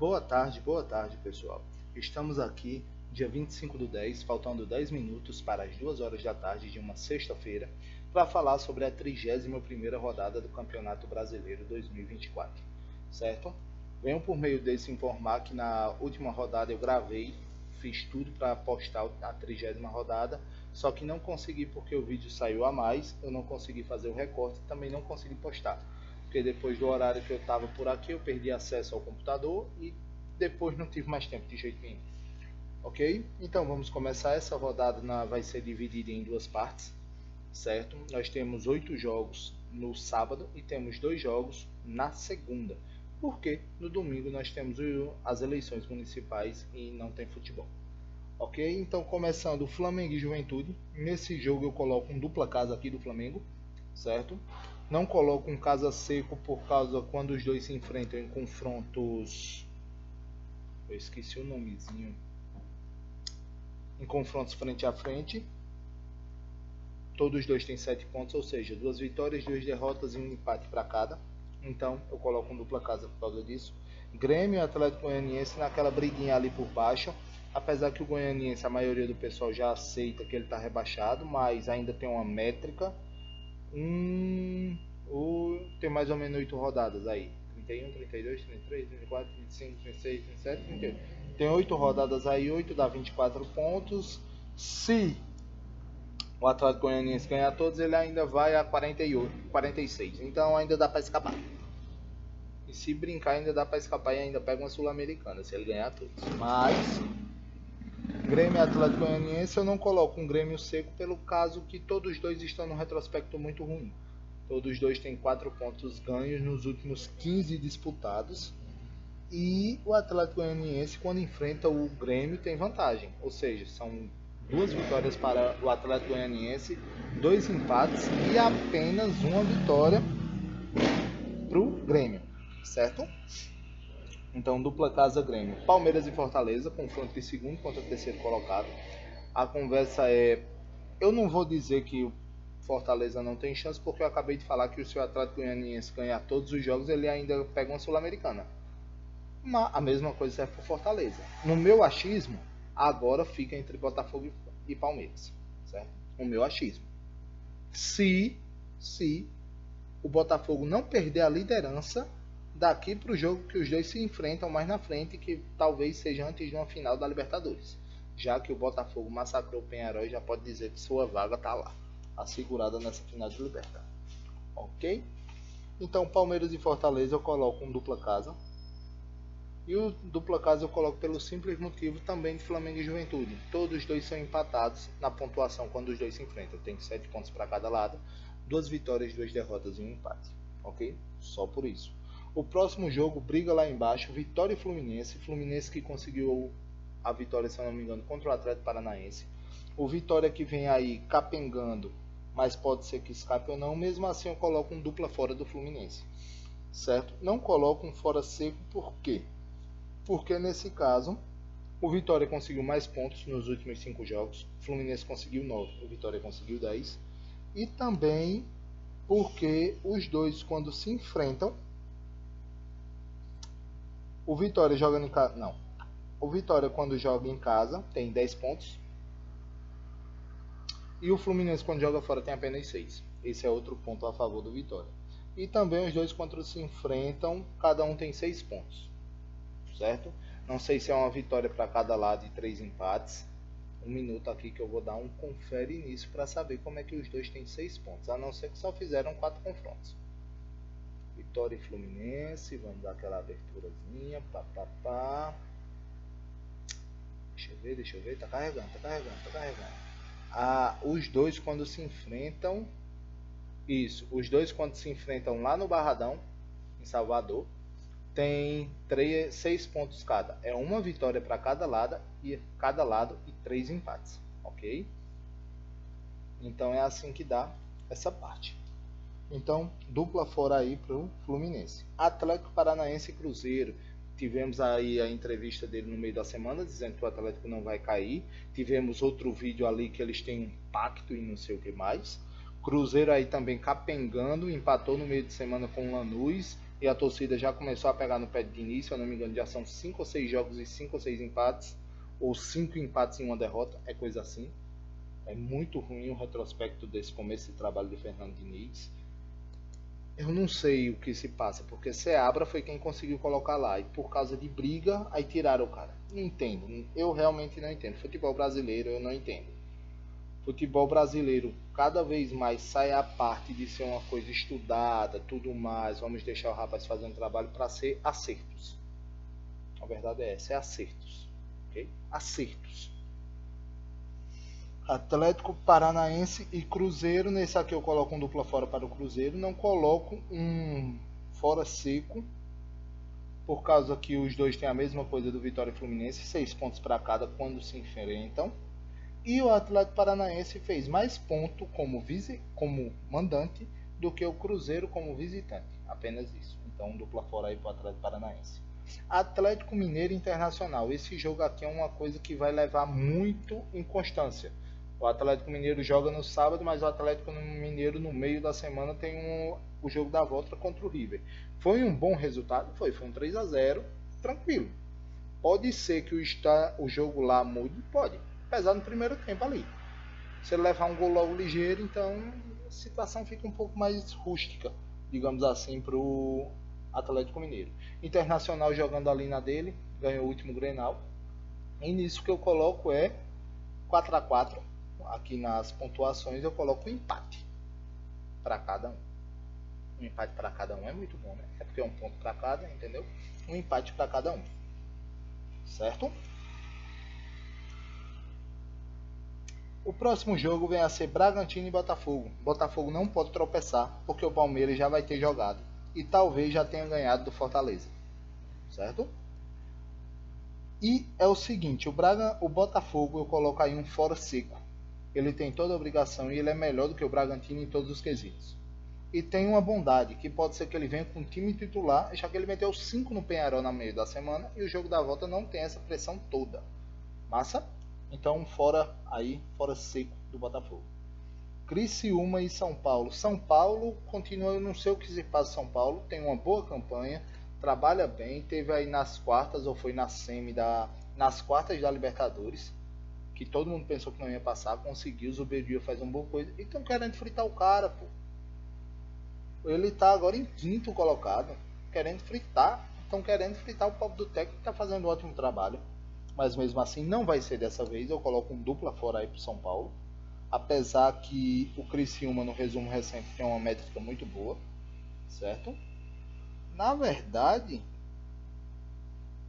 Boa tarde pessoal. Estamos aqui dia 25/10, faltando 10 minutos para as 2 horas da tarde de uma sexta-feira, para falar sobre a 31ª rodada do Campeonato Brasileiro 2024, certo? Venho por meio desse informar que na última rodada eu gravei, fiz tudo para postar a 30ª rodada, só que não consegui porque o vídeo saiu a mais, eu não consegui fazer o recorte e também não consegui postar. Porque depois do horário que eu estava por aqui, eu perdi acesso ao computador e depois não tive mais tempo de jeito nenhum. Ok? Então vamos começar. Essa rodada vai ser dividida em duas partes, certo? Nós temos 8 jogos no sábado e temos 2 jogos na segunda. Porque no domingo nós temos as eleições municipais e não tem futebol. Ok? Então começando Flamengo e Juventude. Nesse jogo eu coloco um dupla casa aqui do Flamengo, certo? Não coloco um casa seco por causa quando os dois se enfrentam em confrontos. Eu esqueci o nomezinho. Em confrontos frente a frente. Todos os dois têm 7 pontos, ou seja, 2 vitórias, 2 derrotas e um empate para cada. Então eu coloco um dupla casa por causa disso. Grêmio e Atlético Goianiense naquela briguinha ali por baixo. Apesar que o Goianiense, a maioria do pessoal já aceita que ele está rebaixado, mas ainda tem uma métrica. Tem mais ou menos 8 rodadas aí. 31, 32, 33, 34, 25, 26, 27, 38. Tem 8 rodadas aí, 8 dá 24 pontos. Se o Atlético Goianiense ganhar todos, ele ainda vai a 48, 46. Então ainda dá para escapar. E se brincar, ainda dá para escapar e ainda pega uma Sul-Americana, se ele ganhar todos. Mas Grêmio e Atlético Goianiense eu não coloco um Grêmio seco pelo caso que todos os dois estão num retrospecto muito ruim. Todos os dois têm 4 pontos ganhos nos últimos 15 disputados. E o Atlético Goianiense, quando enfrenta o Grêmio, tem vantagem. Ou seja, são 2 vitórias para o Atlético Goianiense, 2 empates e apenas uma vitória para o Grêmio, certo? Então, dupla casa Grêmio. Palmeiras e Fortaleza, confronto de segundo contra terceiro colocado. A conversa é... Eu não vou dizer que o Fortaleza não tem chance, porque eu acabei de falar que se o Atlético Goianiense ganhar todos os jogos, ele ainda pega uma Sul-Americana. Mas a mesma coisa serve para Fortaleza. No meu achismo, agora fica entre Botafogo e Palmeiras, certo? No meu achismo. Se o Botafogo não perder a liderança daqui para o jogo que os dois se enfrentam mais na frente, que talvez seja antes de uma final da Libertadores, já que o Botafogo massacrou o Peñarol, já pode dizer que sua vaga está lá, assegurada nessa final de Libertadores. Ok? Então Palmeiras e Fortaleza eu coloco um dupla casa. E o dupla casa eu coloco pelo simples motivo também de Flamengo e Juventude. Todos os dois são empatados na pontuação quando os dois se enfrentam. Tem 7 pontos para cada lado, 2 vitórias, 2 derrotas e um empate. Ok? Só por isso. O próximo jogo briga lá embaixo, Vitória e Fluminense. Fluminense que conseguiu a vitória, se eu não me engano, contra o Atlético Paranaense. O Vitória que vem aí capengando, mas pode ser que escape ou não. Mesmo assim eu coloco um dupla fora do Fluminense. Certo? Não coloco um fora seco, por quê? Porque nesse caso, o Vitória conseguiu mais pontos nos últimos 5 jogos, o Fluminense conseguiu 9, o Vitória conseguiu 10. E também porque os dois, quando se enfrentam, o Vitória joga em casa. Não. O Vitória, quando joga em casa, tem 10 pontos. E o Fluminense, quando joga fora, tem apenas 6. Esse é outro ponto a favor do Vitória. E também os dois, quando se enfrentam, cada um tem 6 pontos. Certo? Não sei se é uma vitória para cada lado e 3 empates. Um minuto aqui que eu vou dar um confere nisso para saber como é que os dois têm 6 pontos. A não ser que só fizeram 4 confrontos. Vitória e Fluminense. Vamos dar aquela aberturazinha. Deixa eu ver. Tá carregando. Os dois quando se enfrentam. Isso. Os dois quando se enfrentam lá no Barradão, em Salvador. Tem 6 pontos cada. É uma vitória para cada lado e 3 empates. Ok? Então é assim que dá essa parte. Então, dupla fora aí para o Fluminense. Atlético Paranaense e Cruzeiro. Tivemos aí a entrevista dele no meio da semana, dizendo que o Atlético não vai cair. Tivemos outro vídeo ali que eles têm um pacto e não sei o que mais. Cruzeiro aí também capengando, empatou no meio de semana com o Lanús. e a torcida já começou a pegar no pé de Diniz, se eu não me engano já são 5 ou 6 jogos e 5 ou 6 empates, ou 5 empates e uma derrota, é coisa assim. É muito ruim o retrospecto desse começo de trabalho de Fernando Diniz. Eu não sei o que se passa, porque Seabra foi quem conseguiu colocar lá, e por causa de briga, aí tiraram o cara. Não entendo, eu realmente não entendo. Futebol brasileiro eu não entendo. Futebol brasileiro cada vez mais sai a parte de ser uma coisa estudada, tudo mais. Vamos deixar o rapaz fazendo trabalho para ser acertos. A verdade é essa, é acertos. Okay? Acertos. Atlético Paranaense e Cruzeiro. Nesse aqui eu coloco um dupla fora para o Cruzeiro. Não coloco um fora seco, por causa que os dois têm a mesma coisa do Vitória e Fluminense, 6 pontos para cada quando se enfrentam. E o Atlético Paranaense fez mais pontos como mandante do que o Cruzeiro como visitante. Apenas isso. Então, um dupla fora aí para o Atlético Paranaense. Atlético Mineiro Internacional. Esse jogo aqui é uma coisa que vai levar muito inconstância. O Atlético Mineiro joga no sábado, mas o Atlético Mineiro no meio da semana tem o jogo da volta contra o River. Foi um bom resultado? Foi um 3-0, tranquilo. Pode ser que o jogo lá mude? Pode. Apesar no primeiro tempo ali. Se ele levar um gol logo ligeiro, então a situação fica um pouco mais rústica, digamos assim, para o Atlético Mineiro. Internacional jogando ali na dele, ganhou o último Grenal. E nisso que eu coloco é 4-4. Aqui nas pontuações eu coloco um empate para cada um. Um empate para cada um é muito bom, né? É porque é um ponto para cada, entendeu? Um empate para cada um. Certo? O próximo jogo vem a ser Bragantino e Botafogo. Botafogo não pode tropeçar, porque o Palmeiras já vai ter jogado. E talvez já tenha ganhado do Fortaleza. Certo? E é o seguinte, o Botafogo eu coloco aí um fora seco. Ele tem toda a obrigação e ele é melhor do que o Bragantino em todos os quesitos. E tem uma bondade, que pode ser que ele venha com um time titular, já que ele meteu 5 no Penharol no meio da semana e o jogo da volta não tem essa pressão toda. Massa? Então fora seco do Botafogo. Criciúma e São Paulo. São Paulo continua, eu não sei o que se passa. São Paulo tem uma boa campanha, trabalha bem, teve aí nas quartas ou foi nas quartas da Libertadores, que todo mundo pensou que não ia passar, conseguiu, o Zubeldia faz uma boa coisa e estão querendo fritar o cara, pô. Ele tá agora em quinto colocado, estão querendo fritar o pobre do técnico que tá fazendo um ótimo trabalho. Mas mesmo assim não vai ser dessa vez, eu coloco um dupla fora aí pro São Paulo. Apesar que o Criciúma no resumo recente tem uma métrica muito boa, certo? Na verdade,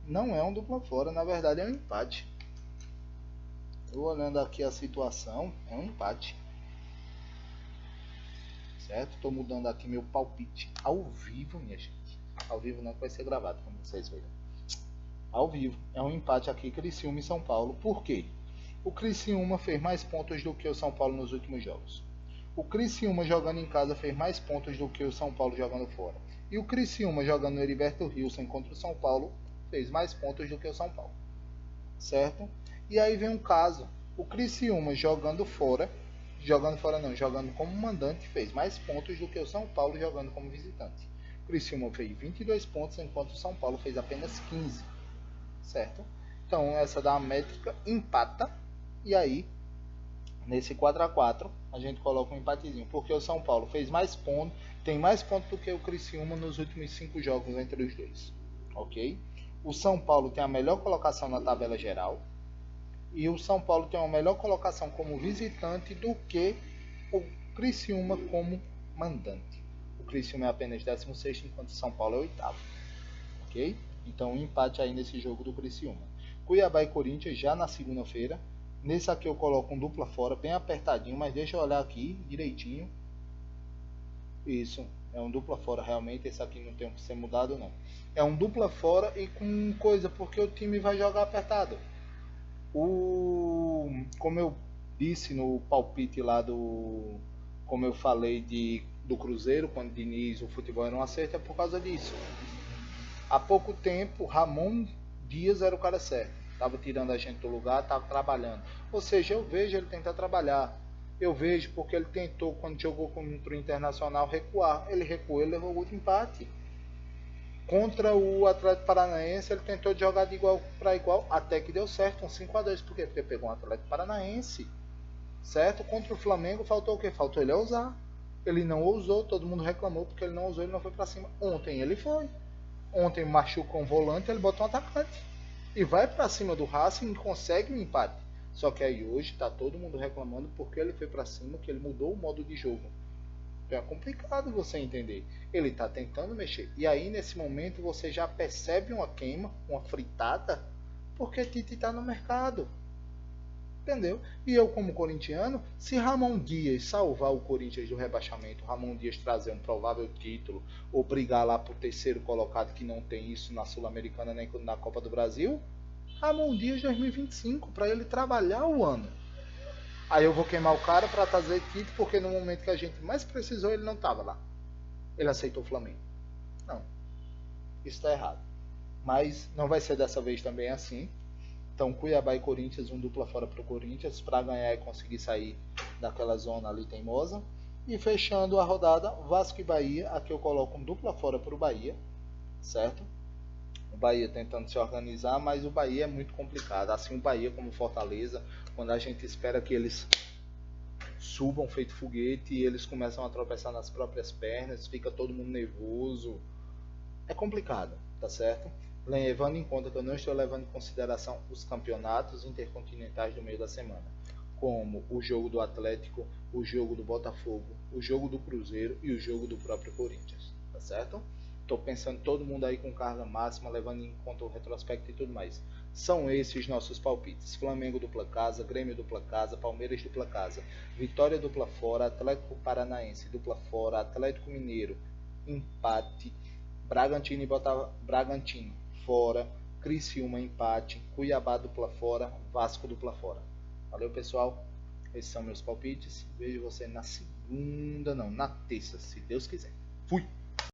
não é um dupla fora, na verdade é um empate. Eu olhando aqui a situação, é um empate. Certo? Estou mudando aqui meu palpite ao vivo, minha gente. Ao vivo não, vai ser gravado, como vocês verem. Ao vivo. É um empate aqui, Criciúma e São Paulo. Por quê? O Criciúma fez mais pontos do que o São Paulo nos últimos jogos. O Criciúma jogando em casa fez mais pontos do que o São Paulo jogando fora. E o Criciúma jogando no Heriberto Wilson contra o São Paulo fez mais pontos do que o São Paulo. Certo? E aí vem um caso. O Criciúma jogando como mandante fez mais pontos do que o São Paulo jogando como visitante. O Criciúma fez 22 pontos enquanto o São Paulo fez apenas 15. Certo? Então essa dá uma métrica, empata. E aí, nesse 4-4, a gente coloca um empatezinho. Porque o São Paulo fez mais pontos, tem mais pontos do que o Criciúma nos últimos 5 jogos entre os dois. Ok? O São Paulo tem a melhor colocação na tabela geral. E o São Paulo tem uma melhor colocação como visitante do que o Criciúma como mandante. O Criciúma é apenas 16º, enquanto o São Paulo é 8º. Ok? Então, um empate aí nesse jogo do Criciúma. Cuiabá e Corinthians já na segunda-feira. Nesse aqui eu coloco um dupla fora, bem apertadinho, mas deixa eu olhar aqui direitinho. Isso, é um dupla fora realmente, esse aqui não tem que ser mudado não. É um dupla fora e com coisa, porque o time vai jogar apertado. Como eu disse no palpite lá como eu falei do Cruzeiro, quando Diniz, o futebol era um acerto, é por causa disso. Há pouco tempo, Ramon Dias era o cara certo. Estava tirando a gente do lugar, estava trabalhando. Ou seja, eu vejo ele tentar trabalhar. Eu vejo porque ele tentou, quando jogou contra o Internacional, recuar. Ele recuou, ele levou outro empate. Contra o Atlético Paranaense, ele tentou jogar de igual para igual, até que deu certo, um 5-2. Por quê? Porque pegou um Atlético Paranaense, certo? Contra o Flamengo, faltou o quê? Faltou ele ousar. Ele não ousou, todo mundo reclamou porque ele não ousou, ele não foi para cima. Ontem ele foi. Ontem machucou um volante, ele botou um atacante. E vai para cima do Racing e consegue um empate. Só que aí hoje tá todo mundo reclamando porque ele foi para cima, que ele mudou o modo de jogo. Então é complicado você entender. Ele está tentando mexer. E aí nesse momento você já percebe uma queima, uma fritada, porque Tite está no mercado. Entendeu? E eu, como corintiano, se Ramon Dias salvar o Corinthians do rebaixamento, Ramon Dias trazer um provável título, ou brigar lá por terceiro colocado, que não tem isso na Sul-Americana nem na Copa do Brasil, Ramon Dias 2025, para ele trabalhar o ano. Aí eu vou queimar o cara para trazer Tite, porque no momento que a gente mais precisou, ele não estava lá. Ele aceitou o Flamengo. Não, isso está errado. Mas não vai ser dessa vez também assim. Então Cuiabá e Corinthians, um dupla fora para o Corinthians, para ganhar e conseguir sair daquela zona ali teimosa. E fechando a rodada, Vasco e Bahia, aqui eu coloco um dupla fora para o Bahia, certo? O Bahia tentando se organizar, mas o Bahia é muito complicado. Assim o Bahia como Fortaleza, quando a gente espera que eles subam feito foguete e eles começam a tropeçar nas próprias pernas, fica todo mundo nervoso. É complicado, tá certo? Levando em conta que eu não estou levando em consideração os campeonatos intercontinentais do meio da semana, como o jogo do Atlético, o jogo do Botafogo, o jogo do Cruzeiro e o jogo do próprio Corinthians, tá certo? Estou pensando todo mundo aí com carga máxima, levando em conta o retrospecto e tudo mais. São esses nossos palpites: Flamengo dupla casa, Grêmio dupla casa, Palmeiras dupla casa, Vitória dupla fora, Atlético Paranaense dupla fora, Atlético Mineiro empate, Bragantino e Bragantino fora, Criciúma empate, Cuiabá dupla fora, Vasco dupla fora. Valeu, pessoal. Esses são meus palpites. Vejo você na segunda, não, na terça, se Deus quiser. Fui!